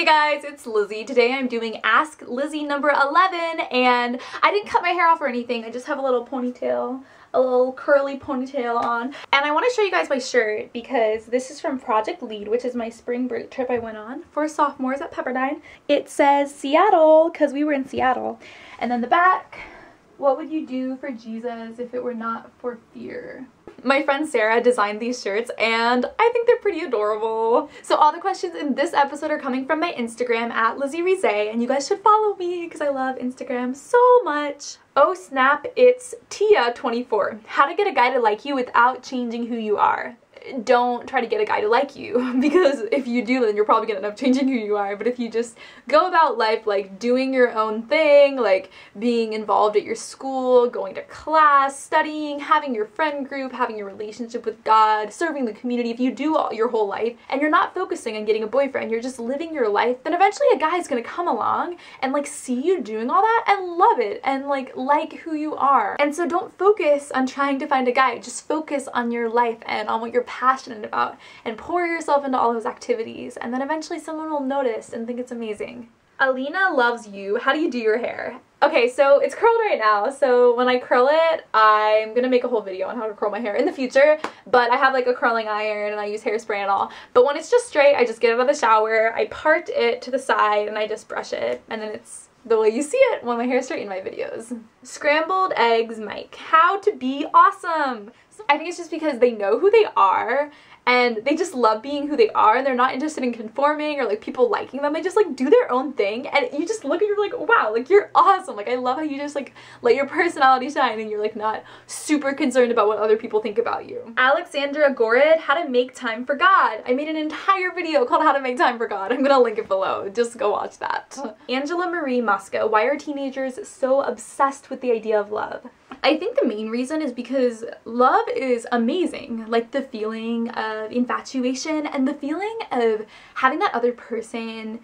guys, it's Lizzie. Today I'm doing Ask Lizzie number 11, and I didn't cut my hair off or anything. I just have a little ponytail, a little curly ponytail on. And I want to show you guys my shirt because this is from Project Lead, which is my spring break trip I went on for sophomores at Pepperdine. It says Seattle because we were in Seattle. And then the back, what would you do for Jesus if it were not for fear? My friend Sarah designed these shirts and I think they're pretty adorable. So all the questions in this episode are coming from my Instagram at LizziesAnswers, and you guys should follow me because I love Instagram so much. Oh snap, it's Tia24. How to get a guy to like you without changing who you are. Don't try to get a guy to like you, because if you do, then you're probably gonna end up changing who you are. But if you just go about life like doing your own thing, like being involved at your school, going to class, studying, having your friend group, having your relationship with God, serving the community, if you do all your whole life and you're not focusing on getting a boyfriend, you're just living your life, then eventually a guy is gonna come along and like see you doing all that and love it and like who you are. And so don't focus on trying to find a guy, just focus on your life and on what you're passionate about and pour yourself into all those activities, and then eventually someone will notice and think it's amazing. Alina loves you. How do you do your hair? Okay, so it's curled right now, so when I curl it, I'm gonna make a whole video on how to curl my hair in the future, but I have like a curling iron and I use hairspray and all. But when it's just straight, I just get out of the shower, I part it to the side, and I just brush it, and then it's the way you see it when my hair is straight in my videos. Scrambled eggs Mike. How to be awesome. I think it's just because they know who they are and they just love being who they are, and they're not interested in conforming or like people liking them. They just like do their own thing, and you just look at you're like, wow, like you're awesome. Like I love how you just like let your personality shine and you're like not super concerned about what other people think about you. Alexandra Gorid, how to make time for God. I made an entire video called How to Make Time for God. I'm gonna link it below. Just go watch that. Angela Marie Moscow, why are teenagers so obsessed with the idea of love? I think the main reason is because love is amazing. Like the feeling of infatuation and the feeling of having that other person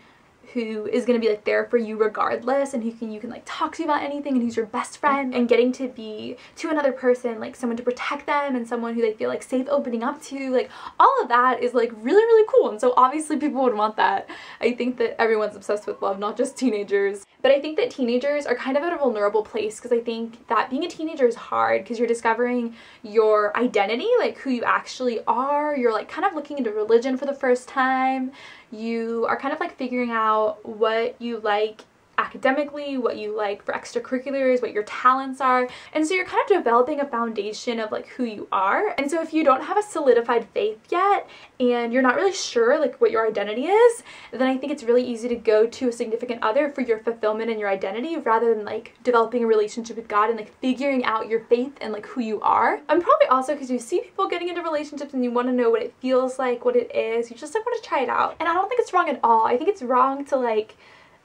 who is going to be like there for you regardless, and you can like talk to about anything, and who's your best friend, and getting to be to another person like someone to protect them and someone who they feel like safe opening up to. Like all of that is like really cool, and so obviously people would want that. I think that everyone's obsessed with love, not just teenagers. But I think that teenagers are kind of at a vulnerable place because I think that being a teenager is hard because you're discovering your identity, like who you actually are. You're like kind of looking into religion for the first time. You are kind of like figuring out what you like academically, what you like for extracurriculars, what your talents are, and so you're kind of developing a foundation of like who you are. And so if you don't have a solidified faith yet and you're not really sure like what your identity is, then I think it's really easy to go to a significant other for your fulfillment and your identity rather than like developing a relationship with God and like figuring out your faith and like who you are. And probably also because you see people getting into relationships and you want to know what it feels like, what it is, you just like want to try it out. And I don't think it's wrong at all. I think it's wrong to like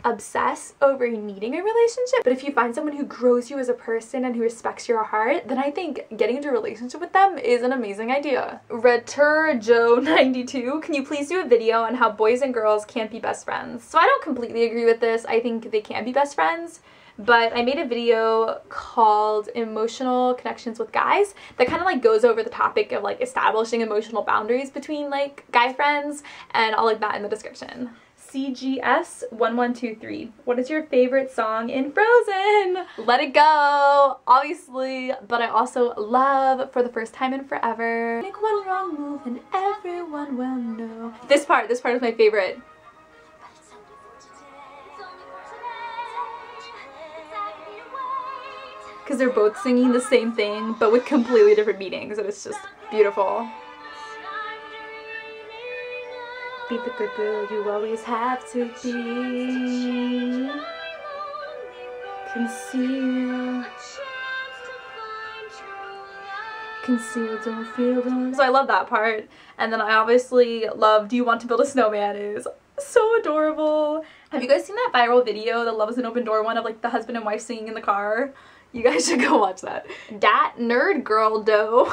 obsess over needing a relationship, but if you find someone who grows you as a person and who respects your heart, then I think getting into a relationship with them is an amazing idea. Retur Joe 92, can you please do a video on how boys and girls can't be best friends? So I don't completely agree with this. I think they can be best friends, but I made a video called Emotional Connections with Guys that kind of like goes over the topic of like establishing emotional boundaries between like guy friends, and I'll link that in the description. CGS 1123. What is your favorite song in Frozen? Let It Go, obviously, but I also love For the First Time in Forever. Make one wrong move and everyone will know. This part is my favorite. Because they're both singing the same thing but with completely different meanings, and it's just beautiful. Be the good girl you always have to be. Conceal, don't feel them. So I love that part. And then I obviously love Do You Want to Build a Snowman is so adorable. Have you guys seen that viral video, the Love is an Open Door one, of like the husband and wife singing in the car? You guys should go watch that. Dat nerd girl dough.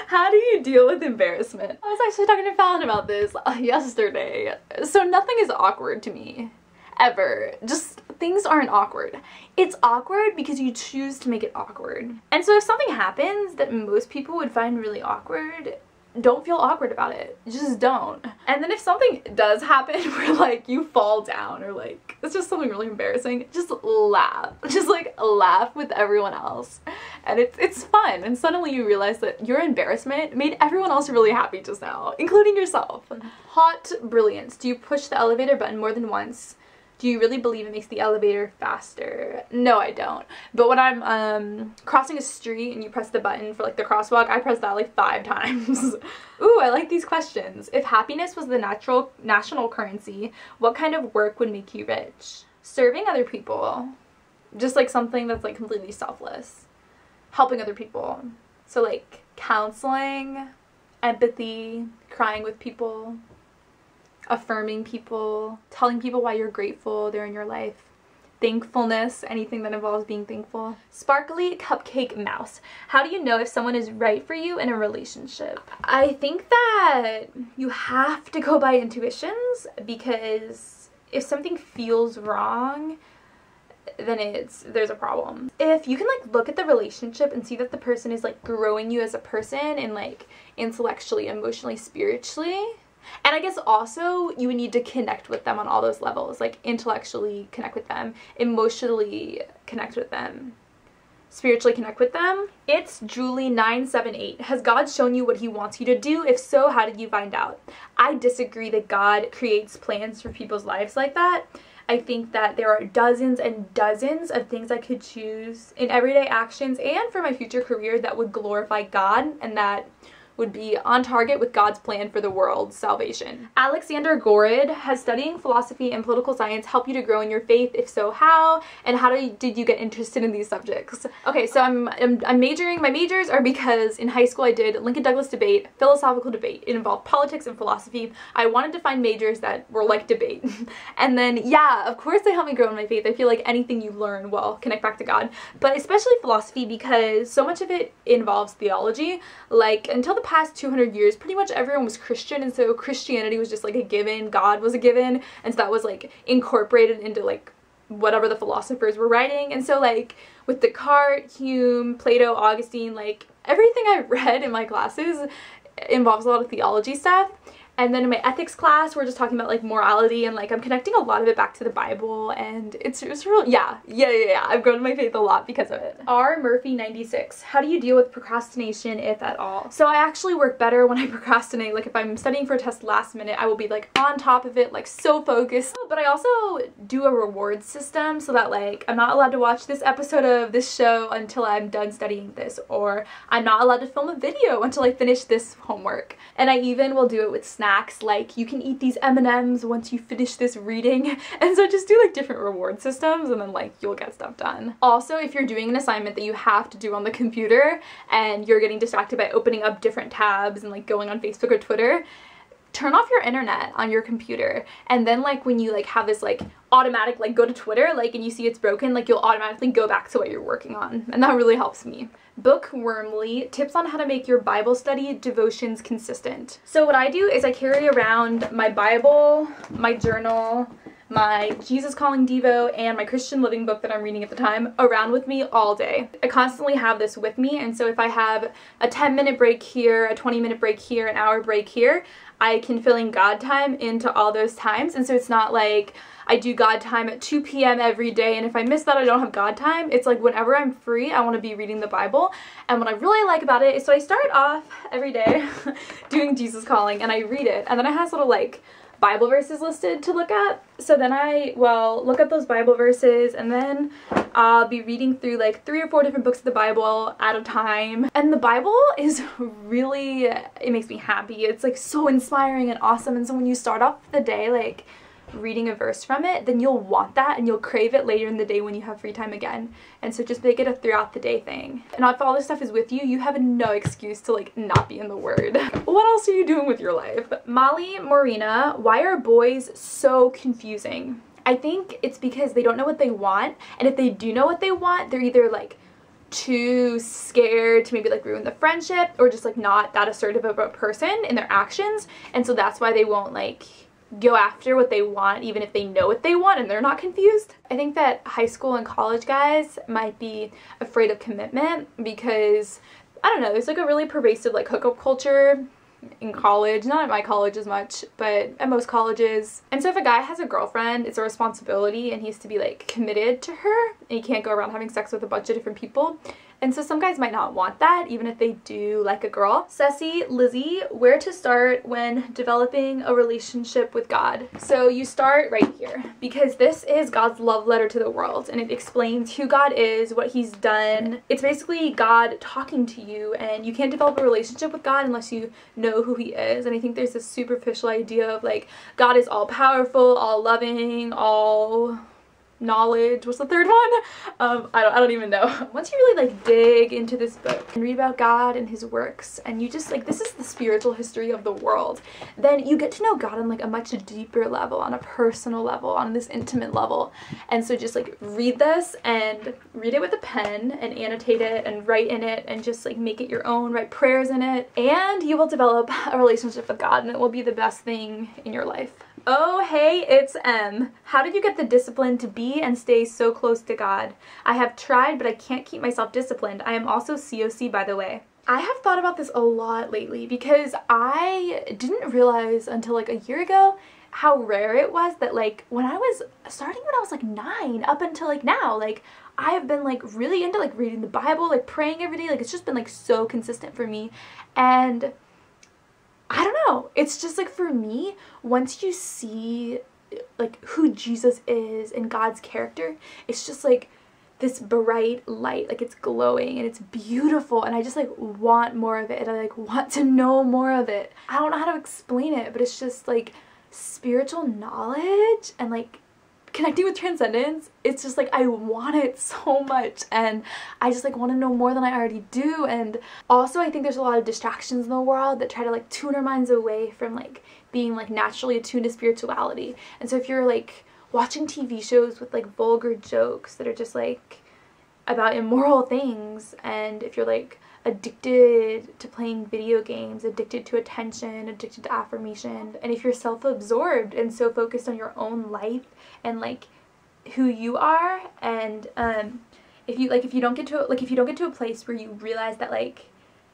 How do you deal with embarrassment? I was actually talking to Fallon about this yesterday. So nothing is awkward to me. Ever. Just things aren't awkward. It's awkward because you choose to make it awkward. And so if something happens that most people would find really awkward, don't feel awkward about it. Just don't. And then if something does happen where like you fall down or like it's just something really embarrassing, just laugh. Just like laugh with everyone else. And it's fun. And suddenly you realize that your embarrassment made everyone else really happy just now, including yourself. Hot brilliance. Do you push the elevator button more than once? Do you really believe it makes the elevator faster? No, I don't. But when I'm crossing a street and you press the button for like the crosswalk, I press that like 5 times. Ooh, I like these questions. If happiness was the national currency, what kind of work would make you rich? Serving other people. Just like something that's like completely selfless. Helping other people. So like counseling, empathy, crying with people, affirming people, telling people why you're grateful they're in your life, thankfulness, anything that involves being thankful. Sparkly cupcake mouse. How do you know if someone is right for you in a relationship? I think that you have to go by intuitions, because if something feels wrong, then there's a problem. If you can like look at the relationship and see that the person is like growing you as a person and like intellectually, emotionally, spiritually, and I guess also you would need to connect with them on all those levels, like intellectually connect with them, emotionally connect with them, spiritually connect with them. It's Julie978. Has God shown you what he wants you to do? If so, how did you find out? I disagree that God creates plans for people's lives like that. I think that there are dozens and dozens of things I could choose in everyday actions and for my future career that would glorify God and that would be on target with God's plan for the world's salvation. Alexander Gorid, has studying philosophy and political science helped you to grow in your faith? If so, how? And how did you get interested in these subjects? Okay, so I'm majoring. My majors are because in high school I did Lincoln Douglas debate, philosophical debate. It involved politics and philosophy. I wanted to find majors that were like debate. And then, yeah, of course they helped me grow in my faith. I feel like anything you learn will connect back to God, but especially philosophy because so much of it involves theology. Like until the past 200 years, pretty much everyone was Christian, and so Christianity was just like a given, God was a given, and so that was like incorporated into like whatever the philosophers were writing. And so like with Descartes, Hume, Plato, Augustine, like everything I read in my classes involves a lot of theology stuff. And then in my ethics class, we're just talking about like morality, and like I'm connecting a lot of it back to the Bible, and it's real. Yeah. I've grown in my faith a lot because of it. R. Murphy 96. How do you deal with procrastination, if at all? So I actually work better when I procrastinate. Like if I'm studying for a test last minute, I will be like on top of it, like so focused. But I also do a reward system so that like I'm not allowed to watch this episode of this show until I'm done studying this, or I'm not allowed to film a video until I finish this homework. And I even will do it with snacks, like you can eat these M&Ms once you finish this reading. And so just do like different reward systems and then like you'll get stuff done. Also, if you're doing an assignment that you have to do on the computer and you're getting distracted by opening up different tabs and like going on Facebook or Twitter, turn off your internet on your computer, and then like when you like have this like automatic like go to Twitter like and you see it's broken, like you'll automatically go back to what you're working on, and that really helps me. Bookwormly, tips on how to make your Bible study devotions consistent. So what I do is I carry around my Bible, my journal, my Jesus Calling Devo, and my Christian Living book that I'm reading at the time around with me all day. I constantly have this with me, and so if I have a 10-minute break here, a 20-minute break here, an hour break here, I can fill in God time into all those times. And so it's not like I do God time at 2 p.m. every day, and if I miss that I don't have God time. It's like whenever I'm free I want to be reading the Bible. And what I really like about it is, so I start off every day doing Jesus Calling and I read it, and then it has little like Bible verses listed to look at. So then I look at those Bible verses, and then I'll be reading through like 3 or 4 different books of the Bible at a time. And the Bible is really, it makes me happy. It's like so inspiring and awesome. And so when you start off the day like reading a verse from it, then you'll want that and you'll crave it later in the day when you have free time again. And so just make it a throughout the day thing. And if all this stuff is with you, you have no excuse to like not be in the Word. What else are you doing with your life? Molly Morena, why are boys so confusing? I think it's because they don't know what they want, and if they do know what they want, they're either like too scared to maybe like ruin the friendship, or just like not that assertive of a person in their actions, and so that's why they won't like go after what they want even if they know what they want and they're not confused. I think that high school and college guys might be afraid of commitment because, I don't know, there's like a really pervasive like hookup culture in college, not at my college as much, but at most colleges. And so if a guy has a girlfriend, it's a responsibility and he has to be like committed to her, and he can't go around having sex with a bunch of different people. And so some guys might not want that, even if they do like a girl. Ceci, Lizzie, where to start when developing a relationship with God? So you start right here, because this is God's love letter to the world, and it explains who God is, what he's done. It's basically God talking to you, and you can't develop a relationship with God unless you know who he is. And I think there's this superficial idea of like God is all powerful, all loving, all knowledge. What's the third one? I don't even know. Once you really like dig into this book and read about God and his works, and you just like, this is the spiritual history of the world, then you get to know God on like a much deeper level, on a personal level, on this intimate level. And so just like read this and read it with a pen and annotate it and write in it and just like make it your own, write prayers in it, and you will develop a relationship with God, and it will be the best thing in your life. Oh, hey, it's M. How did you get the discipline to be and stay so close to God? I have tried, but I can't keep myself disciplined. I am also COC, by the way. I have thought about this a lot lately because I didn't realize until like a year ago how rare it was that like when I was like 9 up until like now, like I have been like really into like reading the Bible, like praying every day. Like it's just been like so consistent for me. And I don't know, it's just like for me, once you see like who Jesus is and God's character, it's just like this bright light, like it's glowing and it's beautiful, and I just like want more of it, and I like want to know more of it. I don't know how to explain it, but it's just like spiritual knowledge and like connecting with transcendence. It's just like I want it so much, and I just like want to know more than I already do. And also I think there's a lot of distractions in the world that try to like tune our minds away from like being like naturally attuned to spirituality. And so if you're like watching TV shows with like vulgar jokes that are just like about immoral things, and if you're like addicted to playing video games, addicted to attention, addicted to affirmation, and if you're self-absorbed and so focused on your own life and like who you are, and if you don't get to a place where you realize that like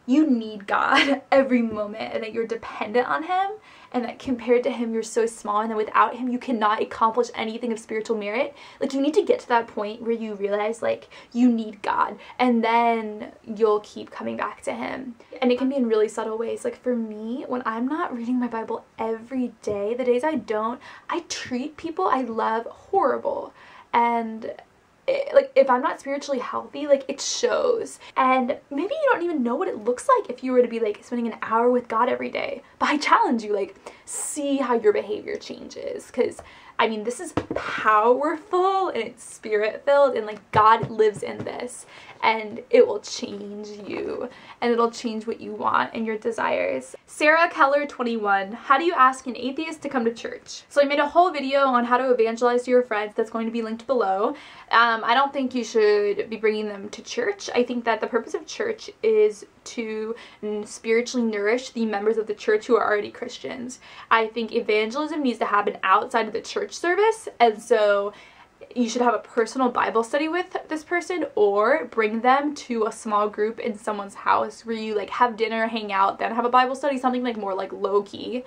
you need God every moment and that you're dependent on him, and that compared to him you're so small, and that without him you cannot accomplish anything of spiritual merit, like you need to get to that point where you realize like you need God, and then you'll keep coming back to him. And it can be in really subtle ways. Like for me, when I'm not reading my Bible every day, the days I don't, I treat people I love horrible. And like if I'm not spiritually healthy, like it shows. And maybe you don't even know what it looks like if you were to be like spending an hour with God every day, but I challenge you, like see how your behavior changes, because I mean this is powerful and it's spirit filled, and like God lives in this, and it will change you, and it'll change what you want and your desires. Sarah Keller 21, how do you ask an atheist to come to church? So I made a whole video on how to evangelize to your friends that's going to be linked below. I don't think you should be bringing them to church. I think that the purpose of church is to spiritually nourish the members of the church who are already Christians. I think evangelism needs to happen outside of the church service, and so you should have a personal Bible study with this person, or bring them to a small group in someone's house where you like have dinner, hang out, then have a Bible study, something like more like low-key.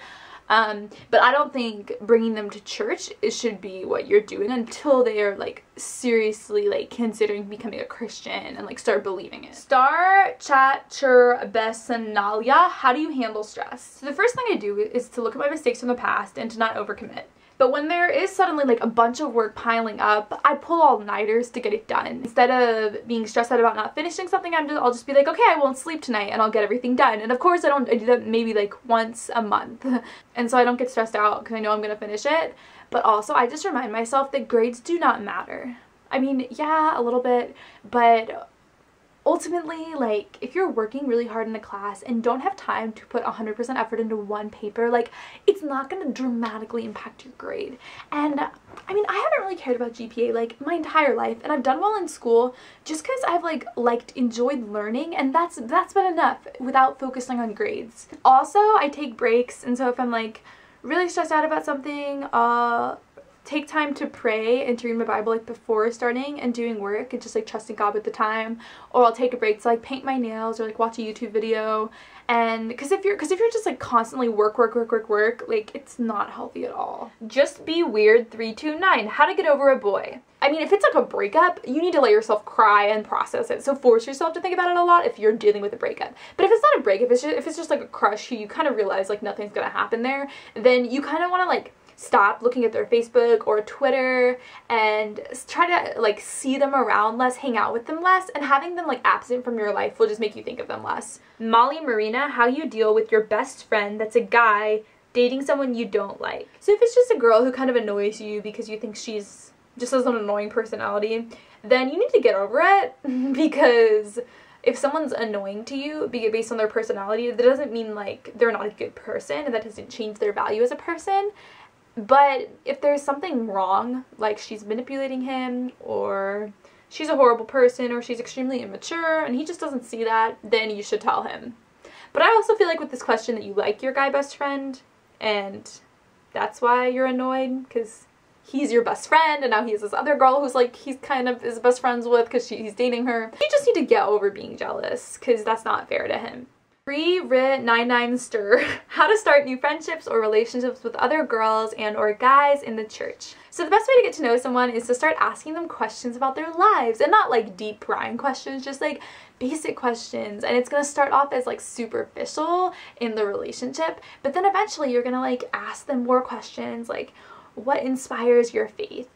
But I don't think bringing them to church should be what you're doing until they are like seriously like considering becoming a Christian and like start believing it. Star Chatur Besanalia, how do you handle stress? So the first thing I do is to look at my mistakes from the past and to not overcommit. But when there is suddenly like a bunch of work piling up, I pull all-nighters to get it done. Instead of being stressed out about not finishing something, I'll just be like, okay, I won't sleep tonight and I'll get everything done. And of course I do that maybe like once a month. And so I don't get stressed out because I know I'm going to finish it. But also I just remind myself that grades do not matter. I mean, yeah, a little bit, but ultimately, like, if you're working really hard in a class and don't have time to put 100% effort into one paper, like, it's not going to dramatically impact your grade. And, I mean, I haven't really cared about GPA, like, my entire life, and I've done well in school just because I've, like, enjoyed learning, and that's been enough without focusing on grades. Also, I take breaks, and so if I'm, like, really stressed out about something, take time to pray and to read my Bible like before starting and doing work and just like trusting God with the time. Or I'll take a break to like paint my nails or like watch a YouTube video. And because if you're just like constantly work, like it's not healthy at all. Just Be Weird 329, how to get over a boy. I mean, if it's like a breakup, you need to let yourself cry and process it. So force yourself to think about it a lot if you're dealing with a breakup. But if it's not a breakup, if it's just like a crush who you kind of realize like nothing's gonna happen there, then you kind of want to like stop looking at their Facebook or Twitter and try to like see them around less, hang out with them less, and having them like absent from your life will just make you think of them less. Molly Marina, how you deal with your best friend that's a guy dating someone you don't like. So if it's just a girl who kind of annoys you because you think she's just has an annoying personality, then you need to get over it, because if someone's annoying to you based on their personality, that doesn't mean like they're not a good person, and that doesn't change their value as a person. But if there's something wrong, like she's manipulating him, or she's a horrible person, or she's extremely immature, and he just doesn't see that, then you should tell him. But I also feel like with this question that you like your guy best friend, and that's why you're annoyed, because he's your best friend, and now he has this other girl who's like he's kind of is best friends with because he's dating her. You just need to get over being jealous, because that's not fair to him. Free-Rit99Stir, how to start new friendships or relationships with other girls and or guys in the church. So the best way to get to know someone is to start asking them questions about their lives, and not like deep prying questions, just like basic questions. And it's gonna start off as like superficial in the relationship, but then eventually you're gonna like ask them more questions like, what inspires your faith?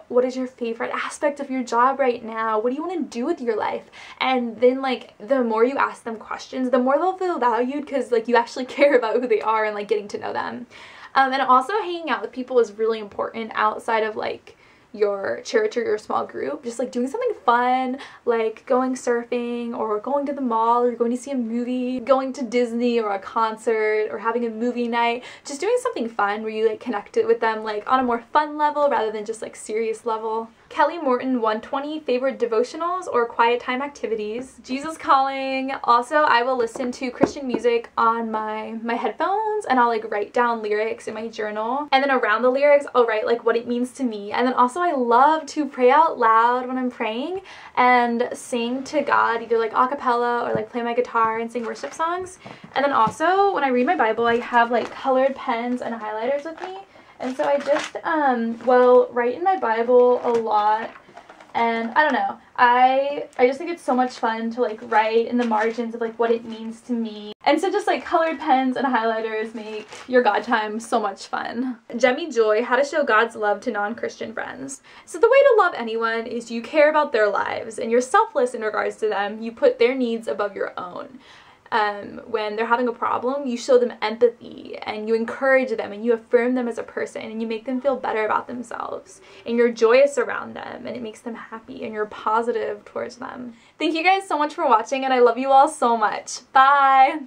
What is your favorite aspect of your job right now? What do you want to do with your life? And then like the more you ask them questions, the more they'll feel valued, because like you actually care about who they are and like getting to know them. And also hanging out with people is really important outside of like your church or your small group. Just like doing something fun, like going surfing or going to the mall or going to see a movie, going to Disney or a concert or having a movie night. Just doing something fun where you like connect it with them like on a more fun level rather than just like serious level. Kelly Morton 120, favorite devotionals or quiet time activities. Jesus Calling. Also, I will listen to Christian music on my headphones, and I'll like write down lyrics in my journal. And then around the lyrics, I'll write like what it means to me. And then also I love to pray out loud when I'm praying and sing to God, either like a cappella or like play my guitar and sing worship songs. And then also when I read my Bible, I have like colored pens and highlighters with me. And so I just, write in my Bible a lot, and I don't know, I just think it's so much fun to like write in the margins of like what it means to me. And so just like colored pens and highlighters make your God time so much fun. Jemmy Joy, how to show God's love to non-Christian friends. So the way to love anyone is you care about their lives, and you're selfless in regards to them. You put their needs above your own. When they're having a problem, you show them empathy, and you encourage them, and you affirm them as a person, and you make them feel better about themselves, and you're joyous around them, and it makes them happy, and you're positive towards them. Thank you guys so much for watching, and I love you all so much. Bye!